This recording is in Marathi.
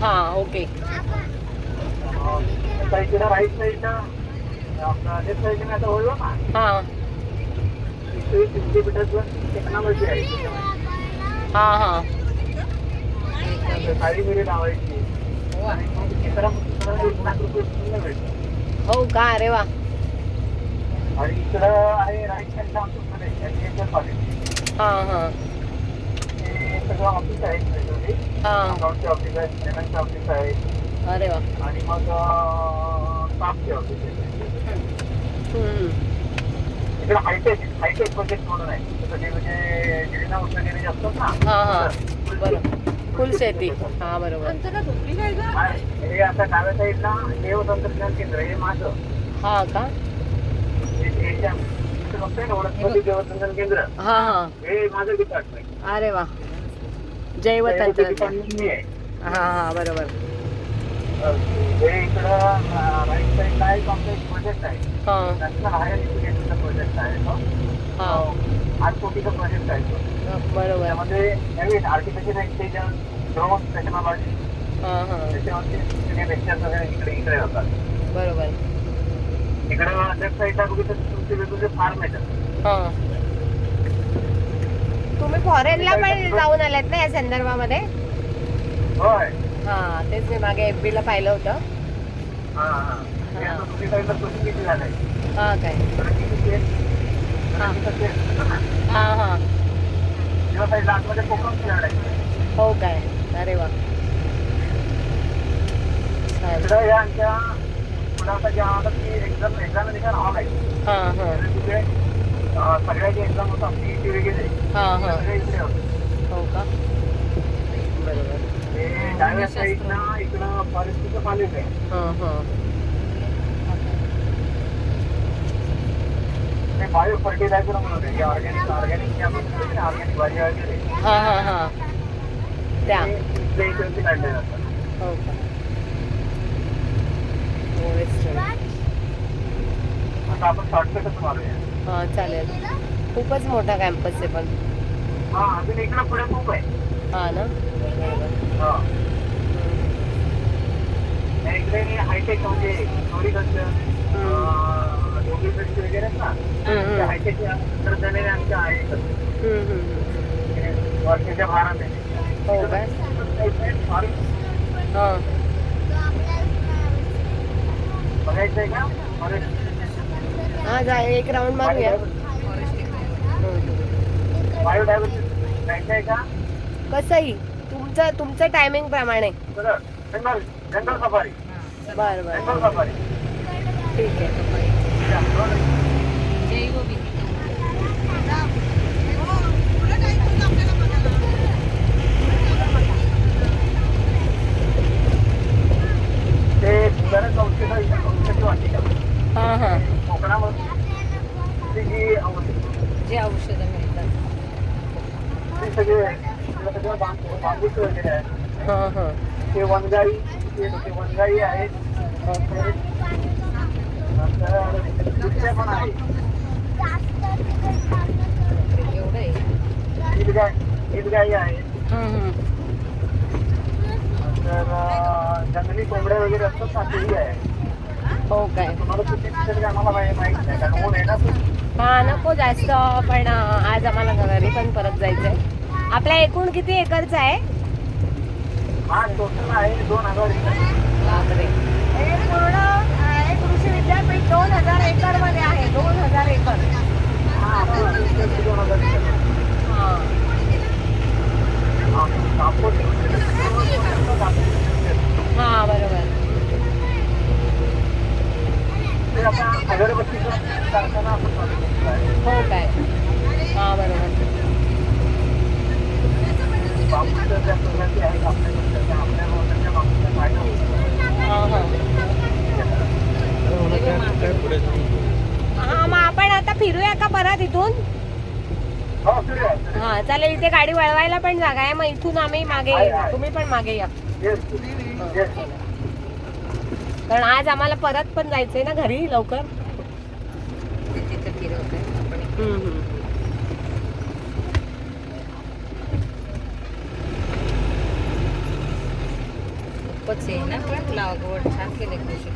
हा ओके. राईट साईडला आपला लेफ्ट साईडने आता वळलो ना, हा टेक्नॉलॉजी आहे. हा हा काळी मिरी लावायची आणि मग ₹1,00,000 भेटतं. हो का, अरे वा. आणि इकडं आहे राईट साईडला आमचं कॉलेज कॉलेज. हा हा हे सगळं ऑफिस आहे. हा अकाउंटचे ऑफिस आहे, पेमेंटचे ऑफिस आहे अरे वा. आणि मग स्टाफचे ऑफिस आहे. इकडे हायटेक प्रोजेक्ट म्हणून आहे. म्हणजे गिरणा वगैरे असतात ना. हा हा बरोबर, फुल शेती. हा बरोबर. हे आता डाव्या साईडला देव तंत्रज्ञान केंद्र हे माझं. हा का. देवतंत्रज्ञान केंद्र हा हा हे माझं डिपार्टमेंट. अरे वा. जैव तंत्रज्ञान. मी आहे. हा हा बरोबर. हे इकडं राईट साईडला आहे आमचा प्रोजेक्ट आहे. हा नॅशनल हायर एज्युकेशनचा प्रोजेक्ट आहे तो. हा 8 कोटीचा प्रोजेक्ट आहे तो. बरोबर. त्यामध्ये नवीन आर्टिफिशियल इंटेलिजन्स, ड्रोन टेक्नॉलॉजी, हा हा त्याच्यावरती लेक्चर्स वगैरे इकडे होतात. बरोबर. इकडं लेफ्ट साईडला बघितलं तुमचे वेगवेगळे फार्म येतात. हा तुम्ही फॉरेनला पण जाऊन आलात ना या संदर्भामध्ये? होय. हा तेच मी मागे FB ला पाहिलं होतं. हा हा तुम्ही साईडला प्रोसेस किती झालंय? हा काय. हा हा किंवा साईडला आतमध्ये कोकम झाड आहे. हो काय, अरे वा. इकडं या आमच्या पुढे जे आम्हाला की एक्झामिनेशन हॉल आहे. हा हा तिथे सगळ्याची एक्झाम होतात. CET वगैरे हा हा इकडे हो का, बरोबर. डाव्या साईडला इकडं फॉरेस्टचं कॉलेज आहे. हा हा ते बायो फर्टिलायझर म्हणून आहे. ऑर्गॅनिक भाजी वगैरे हा हा हा त्या इथल्या इकडे काढले जातात. हो का. आता आपण शॉर्टकटच मारूया. हा चालेल. खूपच मोठा कॅम्पस आहे पण. हा अजून इकडं पुढे खूप आहे. हा ना बरोबर. हा इकडे हायटेक म्हणजे फ्लोरिकल्चर, डोंगरी वगैरे ना, हायटेक तंत्रज्ञानाने आमच्या आहे वर्षाच्या 12 महिने. हो काय. हा बघायचंय का? हा जा, एक राऊंड मारूया. बायोडायव्हर्सिटी जायचंय का? कसंही तुमचं टायमिंग प्रमाणे. जंगल सफारी. बरं जंगल बरं सफारी ठीक आहे. ते औषधी वाटिका. हा हा कोकणामध्ये जे औषधं मिळतात ते सगळं बांबूच वगैरे आहे. हा हा ते वनगाई आहेत. नंतर पण आहे. ईदगाई आहे. नंतर जंगली कोंबड्या वगैरे असतात ना, तेही आहे. हो काय. तुम्हाला कुठे आम्हाला माहित नाही कारण ऊन आहे ना. हा नको जास्त, पण आज आम्हाला घरी पण परत जायचंय. आपल्या एकूण किती एकरचा आहे? हा टोटल आहे 2000 एकर. बापरे. हे पूर्ण कृषी विद्यापीठ 2000 एकर मध्ये आहे. 2000 एकर. हा 2000 एकर. हा बरोबर. आता अगरबत्तीचा कारखाना हो काय. हा बरोबर. हा मग आपण आता फिरूया का परत इथून? हा चालेल. इथे गाडी वळवायला पण जागा आहे. मग इथून आम्ही मागे, तुम्ही पण मागे या. कारण आज आम्हाला परत पण जायचंय ना घरी लवकर. खूपच आहे ना पण लागवड छान केले कृषी